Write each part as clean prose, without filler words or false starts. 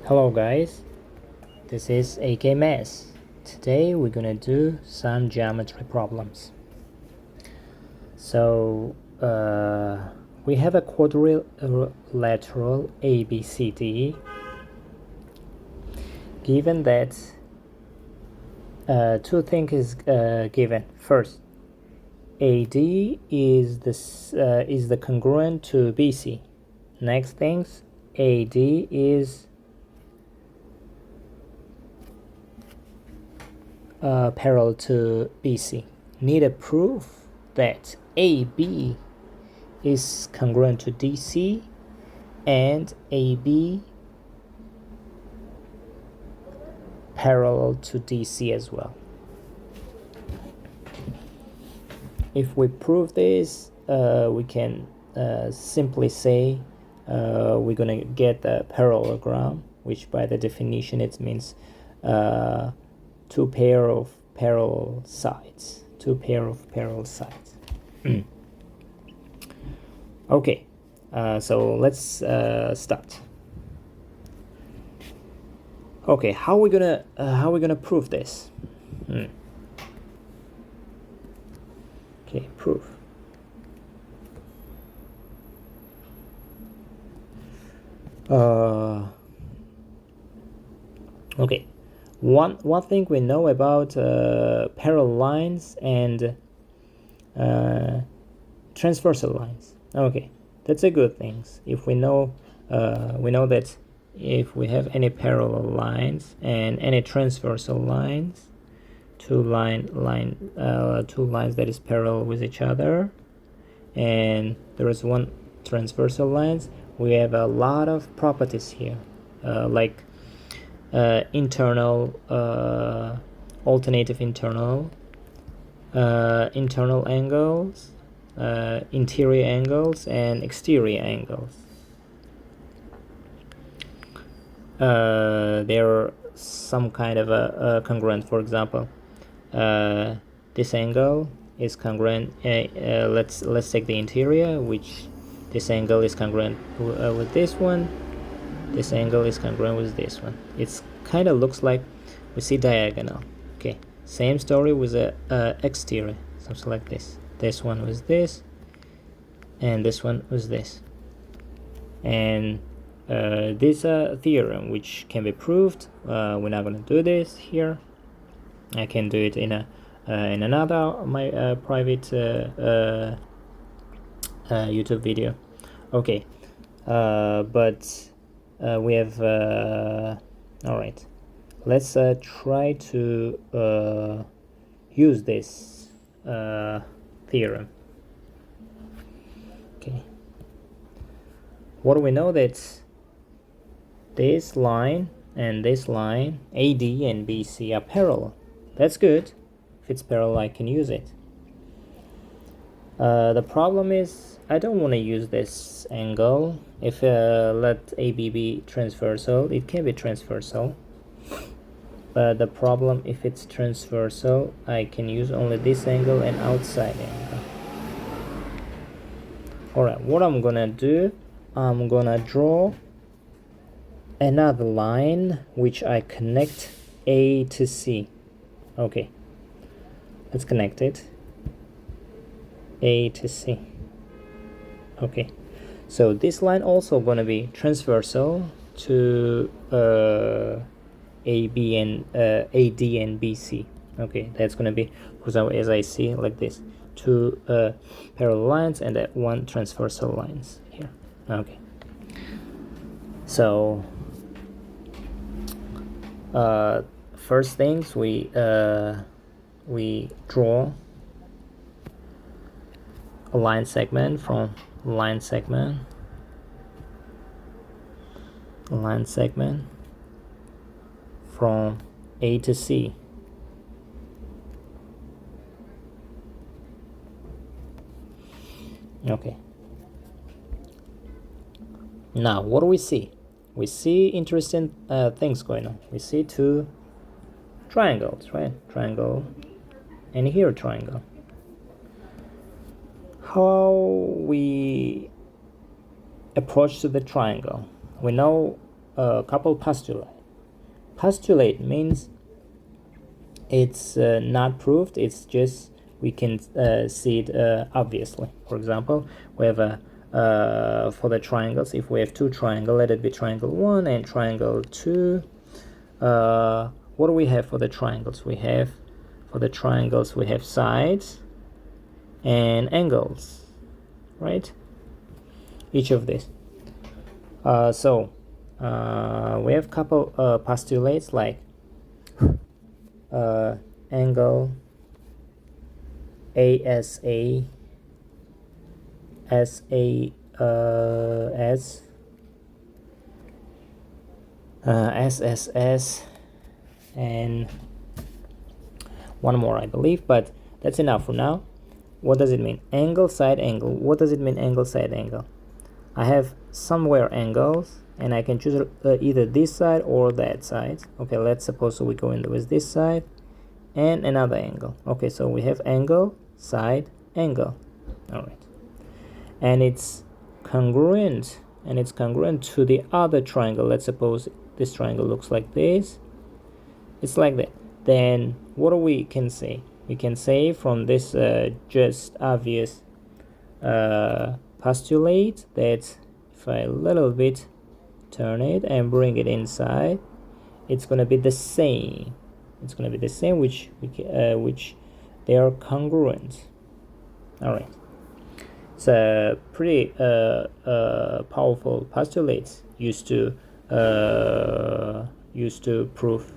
Hello guys, this is AK Mass. Today we're gonna do some geometry problems. So we have a quadrilateral ABCD. Given that two things is given. First, AD is the congruent to BC. Next things, AD is parallel to BC. Need a proof that AB is congruent to DC and AB parallel to DC as well. If we prove this, we can simply say we're gonna get a parallelogram, which by the definition it means two pair of parallel sides. Okay, so let's start. Okay, how we gonna prove this? Okay, proof. Okay, one thing we know about parallel lines and transversal lines. Okay, that's a good thing. If we know that if we have any parallel lines and any transversal lines, two lines that is parallel with each other, and there is one transversal lines, we have a lot of properties here, like internal, alternative internal, internal angles, interior angles, and exterior angles. There are some kind of a congruent. For example, this angle is congruent. Let's take the interior, which this angle is congruent with this one. This angle is congruent with this one. It's kind of looks like we see diagonal. Okay, same story with the exterior, something like this. This one was this, and this one was this, and this theorem which can be proved. We're not going to do this here. I can do it in another my private YouTube video. Okay, but we have all right. Let's try to use this theorem. Okay. What do we know? That this line and this line, AD and BC, are parallel. That's good. If it's parallel, I can use it. The problem is I don't want to use this angle. If let AB be transversal, it can be transversal. But the problem, if it's transversal, I can use only this angle and outside angle. Alright, what I'm gonna do, I'm gonna draw another line which I connect A to C. Okay, let's connect it. A to C. Okay, so this line also gonna be transversal to AB and AD and BC. Okay, that's gonna be, for example, as I see like this, two parallel lines and one transversal lines here. Okay, so first things we draw a line segment from line segment from A to C. Okay, now what do we see? We see interesting things going on. We see two triangles, right? Triangle, and here triangle. How we approach to the triangle? We know couple postulate means it's not proved, it's just we can see it obviously. For example, we have a for the triangles, if we have two triangles, let it be triangle 1 and triangle 2. What do we have for the triangles? We have sides and angles, right? Each of these. So we have couple postulates like angle ASA, SAS, SSS, and one more I believe, but that's enough for now. What does it mean? Angle, side, angle. What does it mean, angle, side, angle? I have somewhere angles and I can choose either this side or that side. Okay, let's suppose we go in with this side and another angle. Okay, so we have angle, side, angle. All right, and it's congruent to the other triangle. Let's suppose this triangle looks like this, it's like that. Then what do we can say? We can say from this just obvious postulate that if I a little bit turn it and bring it inside, it's gonna be the same. It's gonna be the same, which they are congruent. All right. It's a pretty powerful postulates used to prove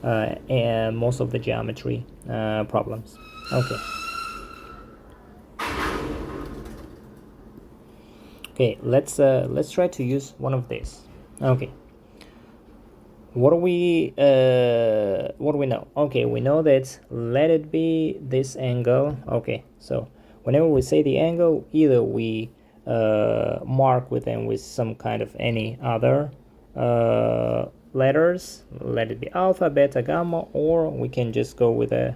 most of the geometry problems. Okay. Okay, let's try to use one of these. Okay. What do we know? Okay, we know that let it be this angle. Okay, so whenever we say the angle, either we mark with them with some kind of any other letters, let it be alpha, beta, gamma, or we can just go with a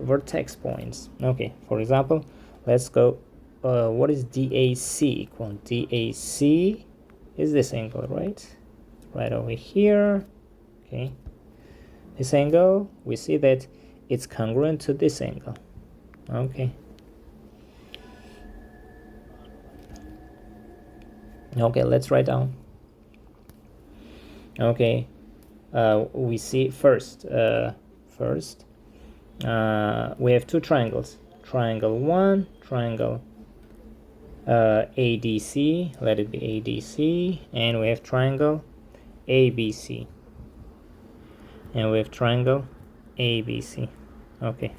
vertex points. Okay, for example, let's go. What is DAC equal? DAC is this angle, right? Right over here. Okay, this angle, we see that it's congruent to this angle. Okay. Okay, let's write down. Okay, we see first we have two triangles, triangle 1, triangle ADC, let it be ADC, and we have triangle ABC, and we have triangle ABC. Okay,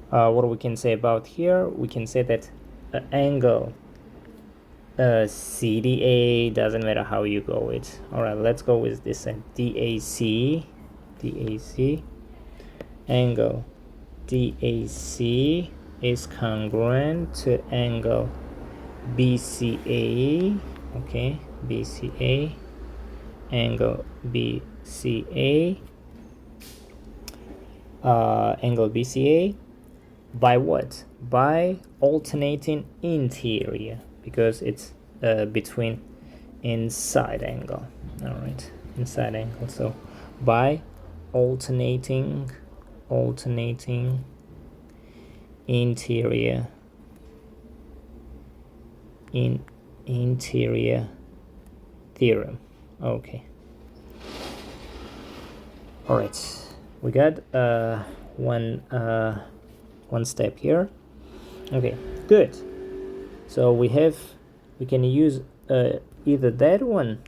what we can say about here? We can say that angle CDA, doesn't matter how you go it. All right, let's go with this DAC, angle DAC is congruent to angle BCA. Okay, BCA, angle BCA, angle BCA by what? By alternating interior, because it's between inside angle. All right, inside angle. So by alternating interior theorem. Okay. All right, we got one step here. Okay, good. So we can use either that one,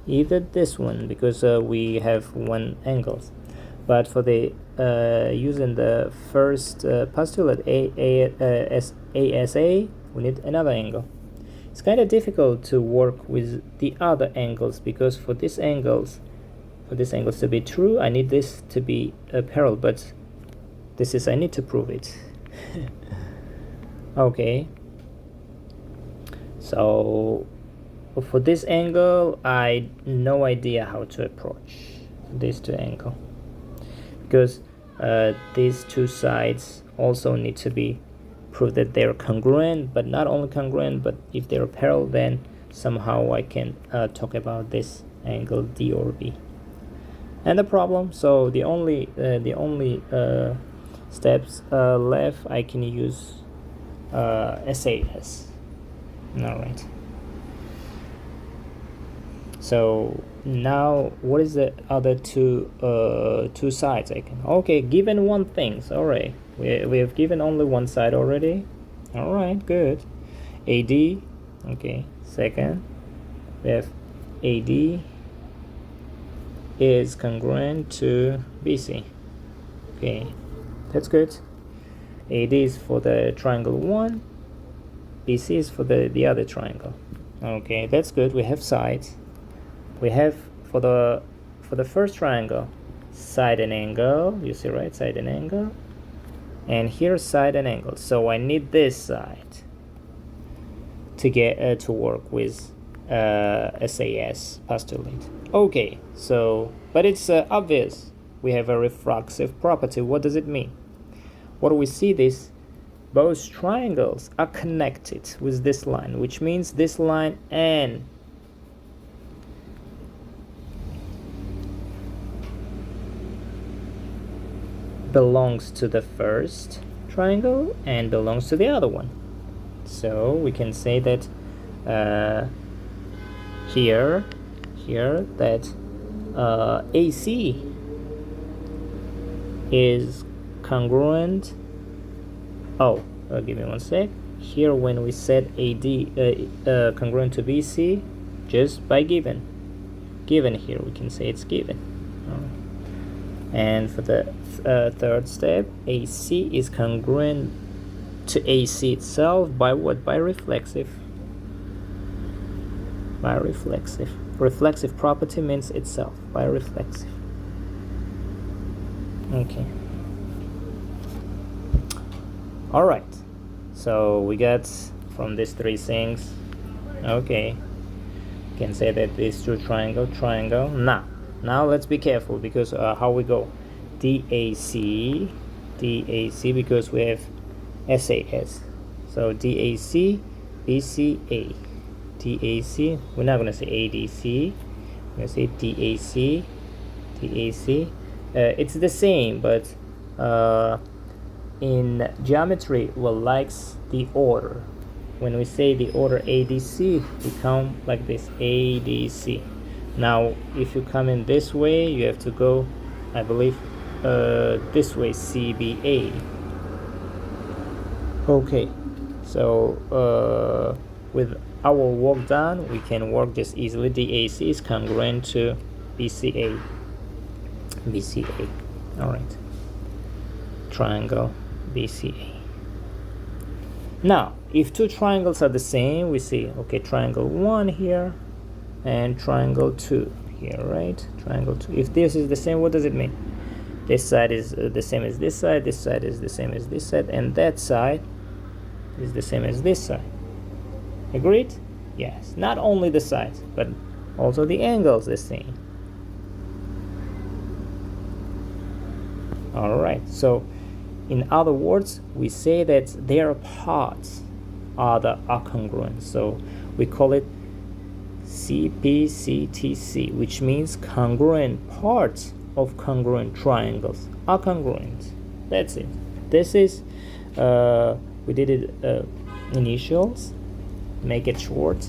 either this one, because we have one angles. But for the using the first postulate ASA, we need another angle. It's kind of difficult to work with the other angles, because for these angles to be true, I need this to be parallel, but this is, I need to prove it. Okay, so for this angle, I no idea how to approach these two angles, because these two sides also need to be proved that they're congruent, but not only congruent, but if they're parallel, then somehow I can talk about this angle D or B. And the problem, so the only steps left, I can use SAS. All right. So now what is the other two sides I can, okay, given one thing, all right, we have given only one side already. All right, good. AD, okay, second we have AD is congruent to BC. Okay, that's good. AD is for the triangle 1, BC is for the other triangle. Okay, that's good. We have sides. We have for the first triangle side and angle, you see, right? Side and angle, and here side and angle. So I need this side to get to work with SAS postulate. Okay, so but it's obvious we have a reflexive property. What does it mean? What do we see? This both triangles are connected with this line, which means this line and belongs to the first triangle and belongs to the other one. So we can say that here that AC is congruent. Give me one sec. Here when we set AD congruent to BC, just by given here we can say it's given. And for the third step, AC is congruent to AC itself by what? By reflexive. Reflexive property means itself, by reflexive. Okay. All right. So we got from these three things. Okay. You can say that these two triangle. Now let's be careful, because how we go DAC because we have SAS. So DAC BCA. DAC, we're not going to say ADC, we're going to say DAC. It's the same, but in geometry we likes the order. When we say the order ADC, we come like this, ADC. Now if you come in this way, you have to go, I believe, this way, CBA. Okay, so with our work done, we can work just easily. DAC is congruent to BCA. All right, triangle BCA. Now if two triangles are the same, we see, okay, triangle 1 here and triangle 2 here, right? Triangle 2. If this is the same, what does it mean? This side is the same as this side, this side is the same as this side, and that side is the same as this side. Agreed? Yes. Not only the sides, but also the angles the same. All right. So in other words, we say that their parts are congruent. So we call it CPCTC, which means congruent parts of congruent triangles are congruent. That's it. This is we did it initials, make it short.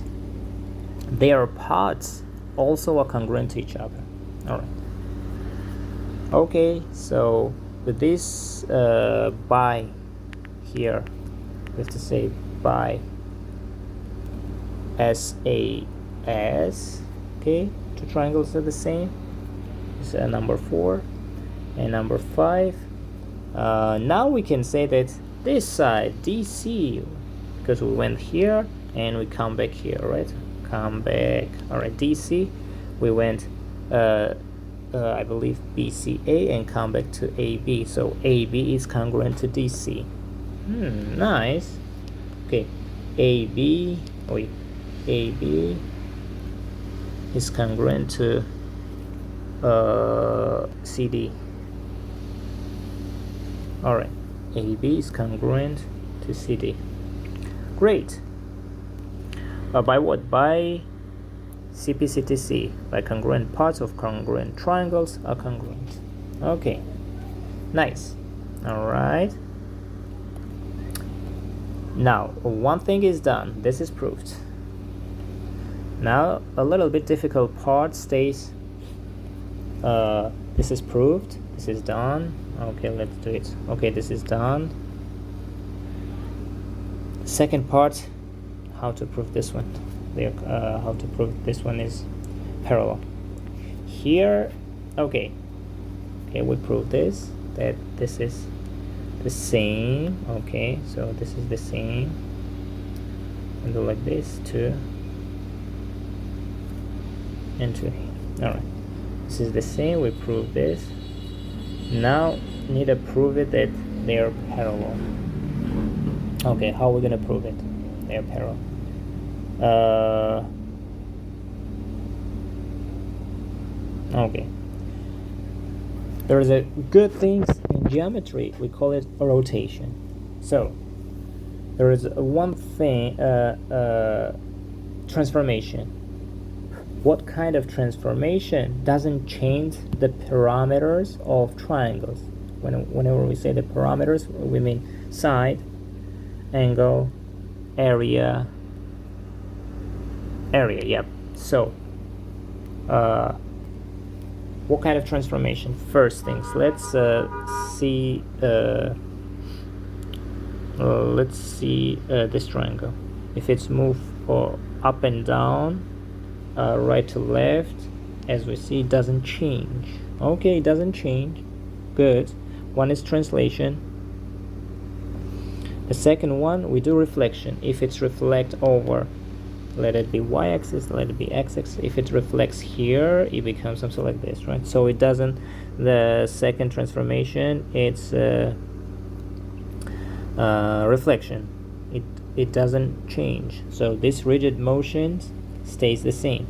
Their parts also are congruent to each other. All right. Okay, so with this by here, we have to say by SAS. Okay, two triangles are the same. It's number 4 and number 5. Now we can say that this side DC, because we went here and we come back here, right? Come back. All right, DC, we went I believe BCA and come back to AB. So AB is congruent to DC. Nice. Okay, AB is congruent to CD. All right, AB is congruent to CD. Great. By what? By CPCTC, by congruent parts of congruent triangles are congruent. Okay, nice. All right. Now, one thing is done. This is proved. Now, a little bit difficult part stays. This is proved. This is done. Okay, let's do it. Okay, this is done. Second part, how to prove this one. How to prove this one is parallel. Here, okay, we prove this, that this is the same. Okay, so this is the same, and do like this, 2 and 2 here. All right, this is the same. We prove this. Now need to prove it that they are parallel. Okay, how are we gonna prove it? They are parallel. Okay, there's a good things in geometry. We call it a rotation. So there is one thing, transformation. What kind of transformation doesn't change the parameters of triangles? Whenever we say the parameters, we mean side, angle, area. Yep. So what kind of transformation? First things, let's see this triangle. If it's moved up and down, right to left, as we see, it doesn't change. Okay, it doesn't change. Good. One is translation. The second one, we do reflection. If it's reflect over, let it be y-axis, let it be x-axis. If it reflects here, it becomes something like this, right? So it doesn't, the second transformation, it's reflection. It doesn't change. So this rigid motion stays the same.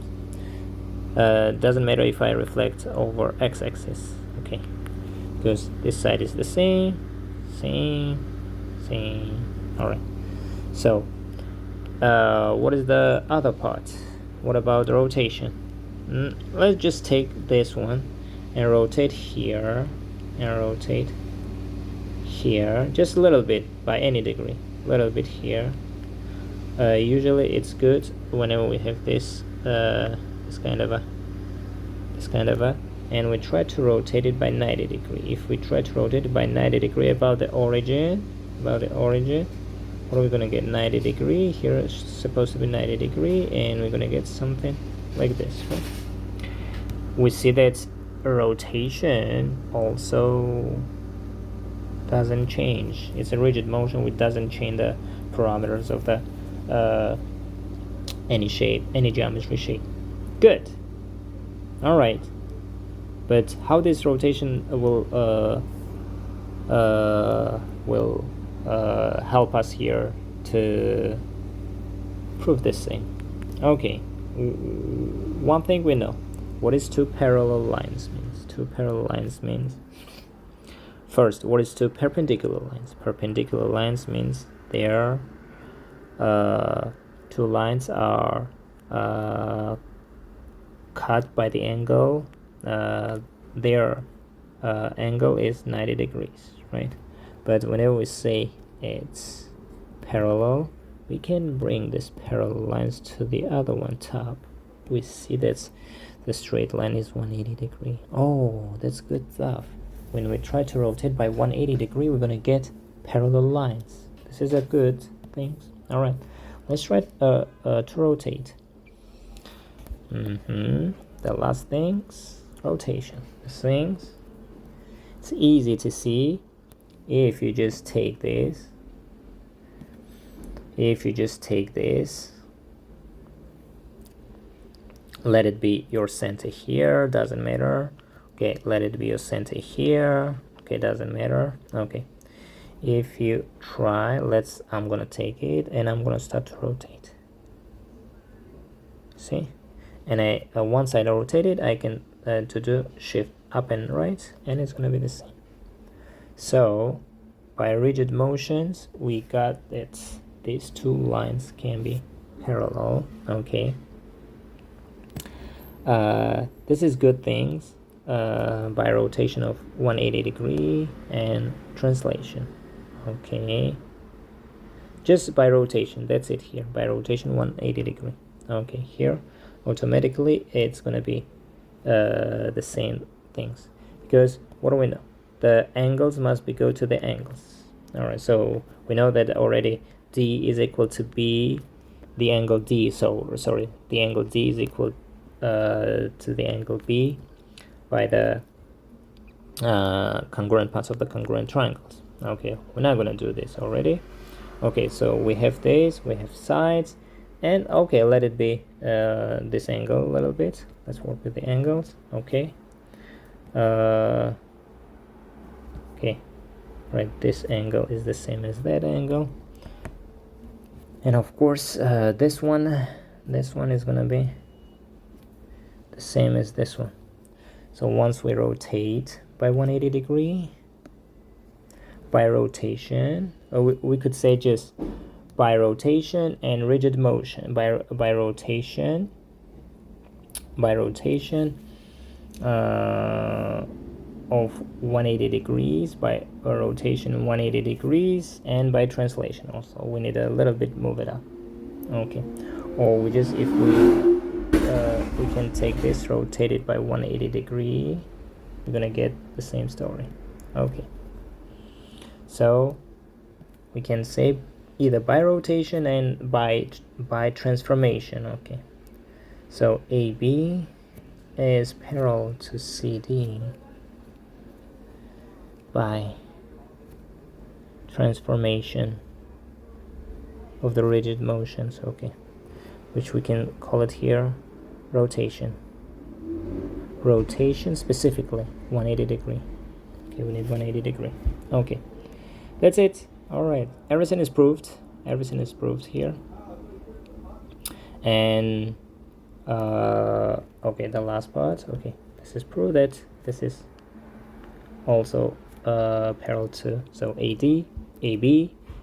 Doesn't matter if I reflect over x-axis, okay? Because this side is the same. All right. So what is the other part? What about the rotation? Let's just take this one and rotate here and rotate here, just a little bit by any degree, a little bit here. Usually it's good whenever we have this this kind of a, and we try to rotate it by 90 degree. If we try to rotate it by 90 degree about the origin, what are we gonna get? 90 degree. Here it's supposed to be 90 degree, and we're gonna get something like this, right? We see that rotation also doesn't change. It's a rigid motion which doesn't change the parameters of the any shape, any geometry shape. Good. All right, but how this rotation will help us here to prove this thing? Okay, one thing we know. What is two parallel lines means? Two parallel lines means, first, what is two perpendicular lines? Perpendicular lines means their two lines are cut by the angle. Their angle is 90 degrees, right? But whenever we say it's parallel, we can bring this parallel lines to the other one top. We see that the straight line is 180 degree. Oh, that's good stuff. When we try to rotate by 180 degree, we're gonna get parallel lines. This is a good thing. All right, let's try to rotate. The last things, rotation. Things, it's easy to see if you just take this. Let it be your center here, doesn't matter. Okay, let it be your center here. Okay, doesn't matter. Okay, if you try, I'm gonna take it and I'm gonna start to rotate. See, and once I rotate it, I can to do shift up and right, and it's gonna be the same. So by rigid motions, we got that these two lines can be parallel. Okay. This is good things by rotation of 180 degree and translation. Okay, just by rotation, that's it here, by rotation 180 degree. Okay, here automatically it's gonna be the same things, because what do we know? The angles must be go to the angles. All right, so we know that already D is equal to B, the angle D, so sorry, the angle D is equal to the angle B by the congruent parts of the congruent triangles. Okay, we're not gonna do this already. Okay, so we have this, we have sides, and okay, let it be this angle a little bit. Let's work with the angles. Okay, okay, right, this angle is the same as that angle, and of course this one is gonna be the same as this one. So once we rotate by 180 degree, by rotation, or we could say just by rotation and rigid motion, by rotation of 180 degrees, by a rotation 180 degrees, and by translation also. We need a little bit move it up. Okay, or we just, if we can take this, rotate it by 180 degree, we're gonna get the same story. Okay, so we can say either by rotation and by transformation. Okay, so AB is parallel to CD by transformation of the rigid motions. Okay, which we can call it here rotation specifically 180 degree. Okay, we need 180 degree. Okay, that's it. All right, everything is proved here. And okay, the last part. Okay, this is proof that this is also parallel to, so AB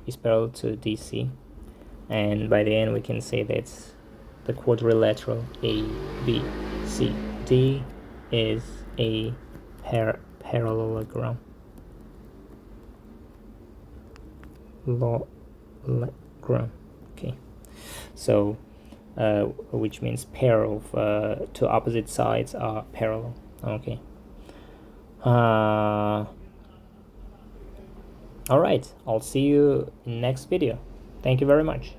is parallel to DC, and by the end we can say that the quadrilateral ABCD is a parallelogram. Okay, so which means pair of two opposite sides are parallel. Okay. All right, I'll see you in next video. Thank you very much.